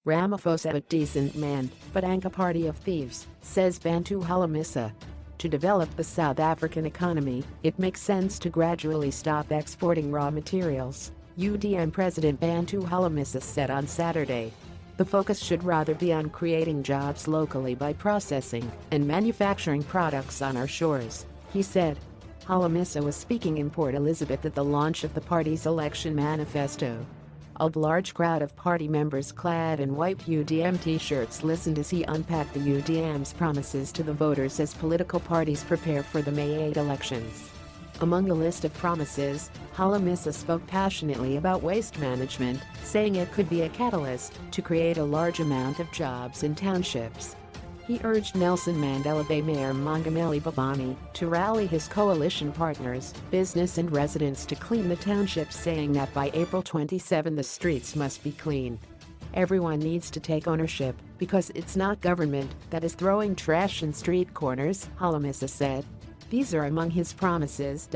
Ramaphosa a decent man, but a party of thieves, says Bantu Holomisa. To develop the South African economy, it makes sense to gradually stop exporting raw materials, UDM President Bantu Holomisa said on Saturday. The focus should rather be on creating jobs locally by processing and manufacturing products on our shores, he said. Holomisa was speaking in Port Elizabeth at the launch of the party's election manifesto. A large crowd of party members clad in white UDM t-shirts listened as he unpacked the UDM's promises to the voters as political parties prepare for the May 8 elections. Among the list of promises, Holomisa spoke passionately about waste management, saying it could be a catalyst to create a large amount of jobs in townships. He urged Nelson Mandela Bay Mayor Mongameli Babani to rally his coalition partners, business and residents to clean the townships, saying that by April 27 the streets must be clean. Everyone needs to take ownership because it's not government that is throwing trash in street corners, Holomisa said. These are among his promises.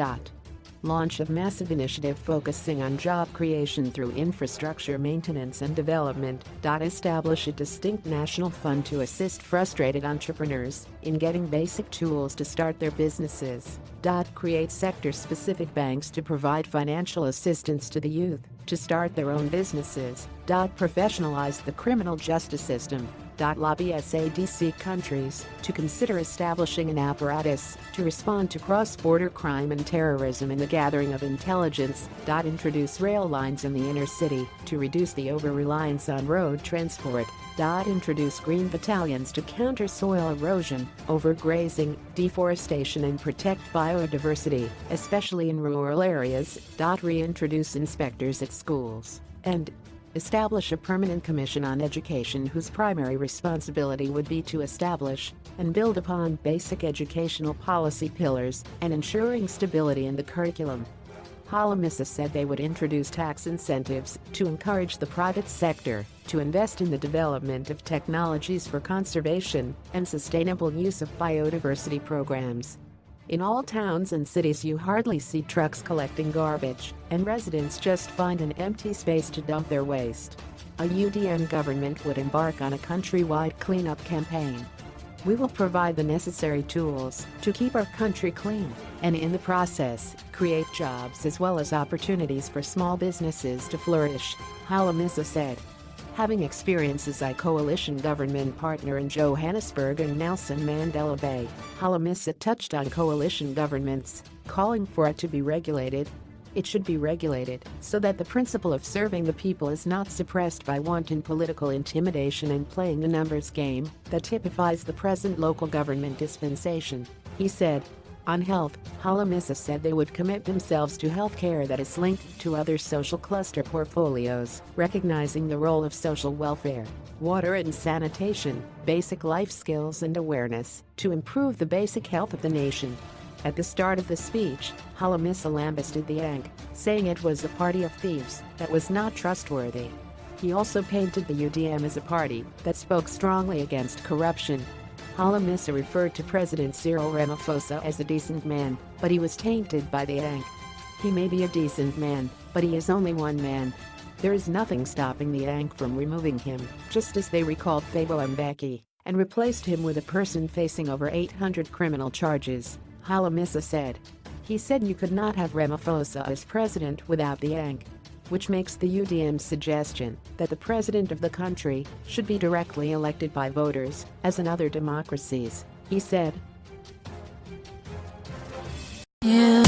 Launch of massive initiative focusing on job creation through infrastructure maintenance and development. Establish a distinct national fund to assist frustrated entrepreneurs in getting basic tools to start their businesses. Create sector-specific banks to provide financial assistance to the youth to start their own businesses. Professionalize the criminal justice system. Lobby SADC countries to consider establishing an apparatus to respond to cross-border crime and terrorism in the gathering of intelligence. Introduce rail lines in the inner city to reduce the over-reliance on road transport. Introduce green battalions to counter soil erosion, overgrazing, deforestation and protect biodiversity, especially in rural areas. Reintroduce inspectors at schools. And establish a permanent commission on education whose primary responsibility would be to establish and build upon basic educational policy pillars and ensuring stability in the curriculum. Holomisa said they would introduce tax incentives to encourage the private sector to invest in the development of technologies for conservation and sustainable use of biodiversity programs. In all towns and cities you hardly see trucks collecting garbage, and residents just find an empty space to dump their waste. A UDM government would embark on a countrywide cleanup campaign. We will provide the necessary tools to keep our country clean, and in the process, create jobs as well as opportunities for small businesses to flourish, Holomisa said. Having experience as a coalition government partner in Johannesburg and Nelson Mandela Bay, Holomisa touched on coalition governments, calling for it to be regulated. It should be regulated so that the principle of serving the people is not suppressed by wanton political intimidation and playing the numbers game that typifies the present local government dispensation, he said. On health, Holomisa said they would commit themselves to health care that is linked to other social cluster portfolios, recognizing the role of social welfare, water and sanitation, basic life skills and awareness to improve the basic health of the nation. At the start of the speech, Holomisa lambasted the ANC, saying it was a party of thieves that was not trustworthy. He also painted the UDM as a party that spoke strongly against corruption. Holomisa referred to President Cyril Ramaphosa as a decent man, but he was tainted by the ANC. He may be a decent man, but he is only one man. There is nothing stopping the ANC from removing him, just as they recalled Thabo Mbeki and replaced him with a person facing over 800 criminal charges, Holomisa said. He said you could not have Ramaphosa as president without the ANC, which makes the UDM's suggestion that the president of the country should be directly elected by voters, as in other democracies, he said. Yeah.